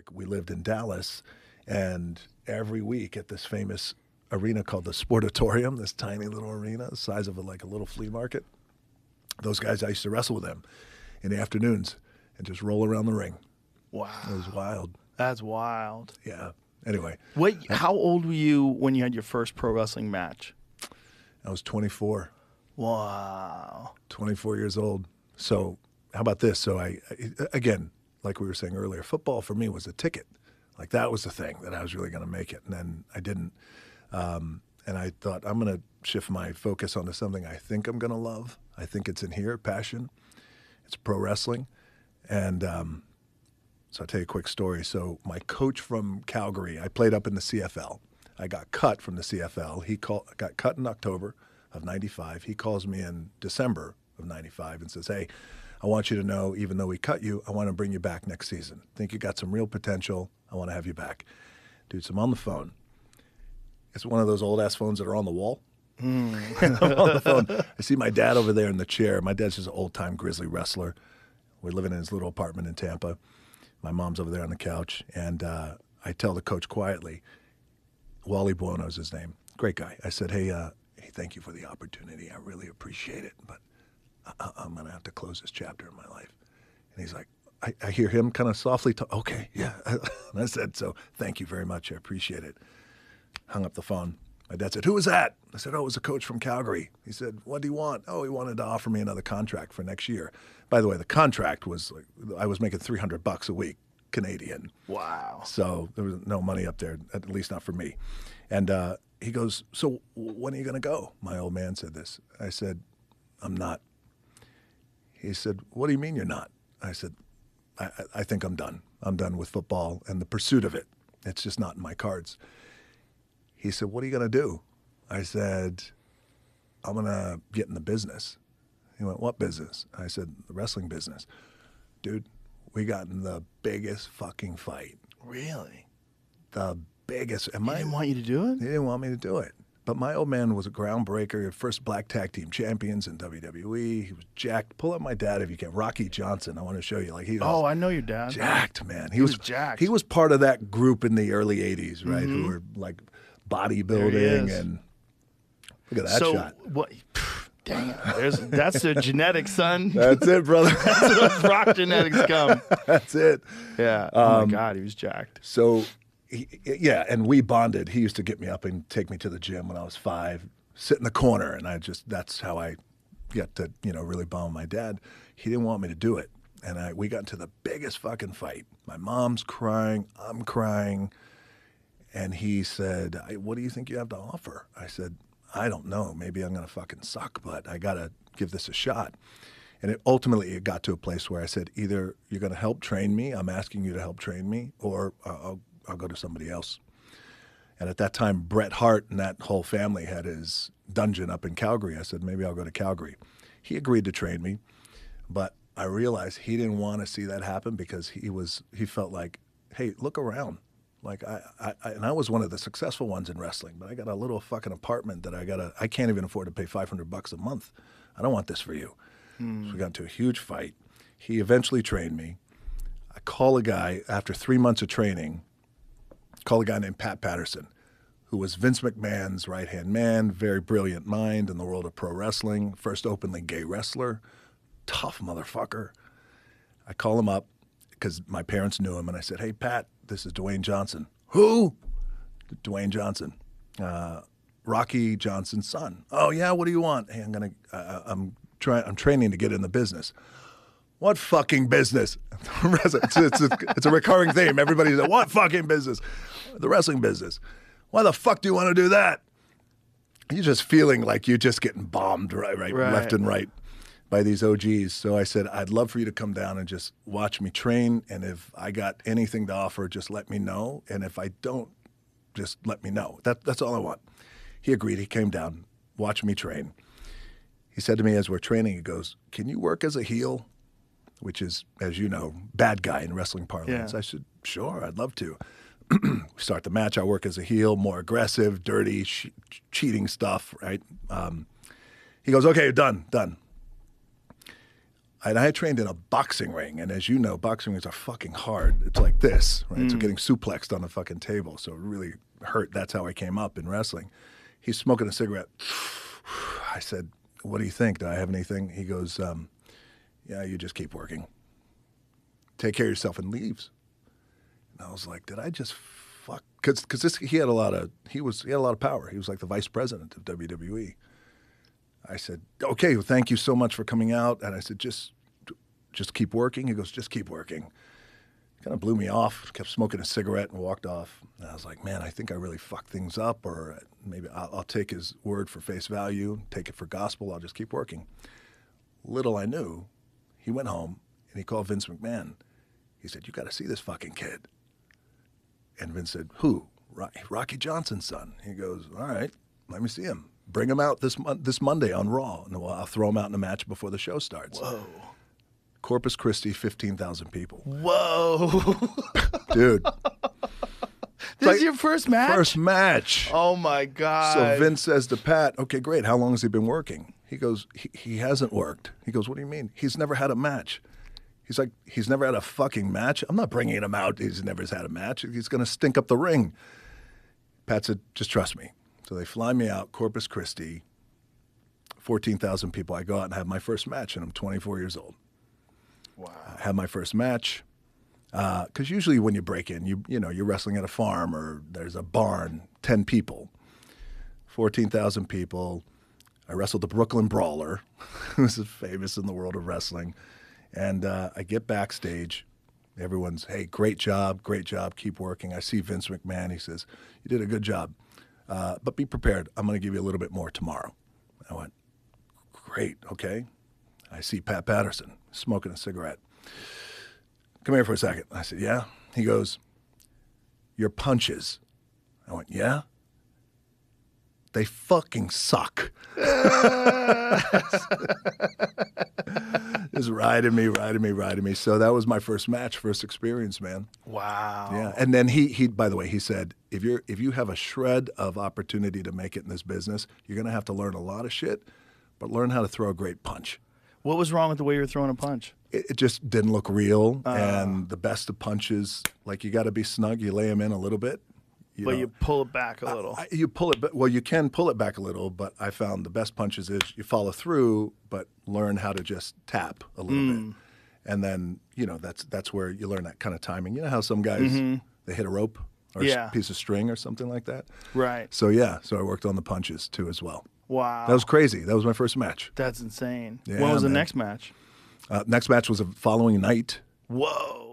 Eric. We lived in Dallas, and every week at this famous arena called the Sportatorium, this tiny little arena, the size of like a little flea market, those guys, I used to wrestle with them in the afternoons and just roll around the ring. Wow. It was wild. That's wild. Yeah. Anyway. How old were you when you had your first pro wrestling match? I was 24. Wow. 24 years old. So how about this? So I again, like we were saying earlier, football for me was a ticket. Like that was the thing that I was really going to make it. And then I didn't. And I thought I'm going to shift my focus onto something I think I'm going to love. I think it's in here, passion. It's pro wrestling. And so I'll tell you a quick story. So my coach from Calgary, I played up in the CFL. I got cut from the CFL. He got cut in October of 95. He calls me in December of 95 and says, hey, I want you to know, even though we cut you, I want to bring you back next season. Think you got some real potential. I want to have you back. Dude, so I'm on the phone. It's one of those old-ass phones that are on the wall. I'm on the phone. I see my dad over there in the chair. My dad's just an old-time grizzly wrestler. We're living in his little apartment in Tampa. My mom's over there on the couch. And I tell the coach quietly, Wally Buono's his name. Great guy. I said, hey, thank you for the opportunity. I really appreciate it. But I'm going to have to close this chapter in my life. And he's like, I hear him kind of softly talk. Okay, yeah. And I said, so thank you very much. I appreciate it. Hung up the phone. My dad said, who was that? I said, oh, it was a coach from Calgary. He said, what do you want? Oh, he wanted to offer me another contract for next year. By the way, the contract was like, I was making $300 a week Canadian. Wow. So there was no money up there, at least not for me. And he goes, so when are you going to go? My old man said this. I said, I'm not. He said, what do you mean you're not? I said, I think I'm done. I'm done with football and the pursuit of it. It's just not in my cards. He said, what are you going to do? I said, I'm going to get in the business. He went, what business? I said, the wrestling business. Dude, we got in the biggest fucking fight. Really? The biggest. He didn't want you to do it? He didn't want me to do it. But my old man was a groundbreaker, first black tag team champions in WWE. He was jacked. Pull up my dad if you can. Rocky Johnson. I want to show you. Like he was I know your dad. Jacked, man. He was jacked. He was part of that group in the early 80s, right? Who were like bodybuilding and look at that shot. What? Dang it. That's the genetics, son. That's it, brother. That's where rock genetics come. That's it. Yeah. Oh, my God. He was jacked. So, and we bonded. He used to get me up and take me to the gym when I was 5, sit in the corner, and that's how I got to, really bond my dad. He didn't want me to do it. And we got into the biggest fucking fight. My mom's crying. I'm crying. And he said, what do you think you have to offer? I said, I don't know. Maybe I'm going to fucking suck, but I got to give this a shot. And ultimately it got to a place where I said, either you're going to help train me, I'm asking you to help train me, or I'll go to somebody else. And at that time, Bret Hart and that whole family had his dungeon up in Calgary. I said, maybe I'll go to Calgary. He agreed to train me, but I realized he didn't want to see that happen because he felt like, hey, look around. Like I was one of the successful ones in wrestling, but I got a little fucking apartment that I can't even afford to pay $500 a month. I don't want this for you. So we got into a huge fight. He eventually trained me. I call a guy after 3 months of training, call a guy named Pat Patterson, who was Vince McMahon's right-hand man, very brilliant mind in the world of pro wrestling, first openly gay wrestler, tough motherfucker. I call him up because my parents knew him, and I said, hey, Pat, this is Dwayne Johnson. Who? Dwayne Johnson. Rocky Johnson's son. Oh, yeah, what do you want? Hey, I'm training to get in the business. What fucking business? It's a recurring theme. Everybody's like, what fucking business? The wrestling business. Why the fuck do you want to do that? You're just feeling like you're just getting bombed right, left and right by these OGs. So I said, I'd love for you to come down and just watch me train. And if I got anything to offer, just let me know. And if I don't, just let me know. That's all I want. He agreed. He came down, watched me train. He said to me as we're training, he goes, can you work as a heel? Which is, as you know, bad guy in wrestling parlance. Yeah. I said, sure, I'd love to. We start the match. I work as a heel, more aggressive, dirty, cheating stuff, right? He goes, okay, done. And I had trained in a boxing ring, and as you know, boxing rings are fucking hard. It's like this, right? So getting suplexed on the fucking table, so it really hurt. That's how I came up in wrestling. He's smoking a cigarette. I said, "What do you think? Do I have anything?" He goes, "Yeah, you just keep working. Take care of yourself," and leaves. And I was like, "Did I just fuck?" Because he had a lot of power. He was like the vice president of WWE. I said, "Okay, well, thank you so much for coming out." And I said, just keep working. He goes, "Just keep working." Kind of blew me off, kept smoking a cigarette and walked off. And I was like, man, I think I really fucked things up, or maybe I'll take his word for face value, take it for gospel. I'll just keep working. Little I knew, he went home and he called Vince McMahon. He said, "You got to see this fucking kid." And Vince said, "Who?" "Rocky Johnson's son." He goes, "All right, let me see him. Bring him out this Monday on Raw, and I'll throw him out in a match before the show starts." Whoa. Corpus Christi, 15,000 people. Whoa. Dude. This is your first match? First match. Oh, my God. So Vince says to Pat, "Okay, great. How long has he been working?" He goes, he hasn't worked. He goes, "What do you mean?" "He's never had a match." He's like, "He's never had a fucking match? I'm not bringing him out. He's never had a match. He's going to stink up the ring." Pat said, "Just trust me." So they fly me out, Corpus Christi, 14,000 people. I go out and have my first match, and I'm 24 years old. Wow. I have my first match. Because usually when you break in, you're wrestling at a farm or there's a barn, 10 people, 14,000 people. I wrestled the Brooklyn Brawler, who's famous in the world of wrestling. And I get backstage. Everyone's, "Hey, great job, keep working." I see Vince McMahon. He says, "You did a good job. But be prepared. I'm going to give you a little bit more tomorrow." I went, "Great, okay." I see Pat Patterson smoking a cigarette. "Come here for a second." I said, "Yeah." He goes, "Your punches." I went, "Yeah." "They fucking suck." Just riding me. So that was my first match, first experience, man. Wow. Yeah, and then he by the way, he said, if you have a shred of opportunity to make it in this business, you're going to have to learn a lot of shit, but learn how to throw a great punch. What was wrong with the way you were throwing a punch? It just didn't look real, and the best of punches, like you got to be snug, you lay them in a little bit. But you pull it back a little. You pull it, well, you can pull it back a little, but I found the best punches is you follow through, but learn how to just tap a little bit. And then, that's where you learn that kind of timing. You know how some guys, they hit a rope or a piece of string or something like that? Right. So, so I worked on the punches too as well. Wow. That was crazy. That was my first match. That's insane. Yeah, When was the man. next match? Next match was the following night. Whoa.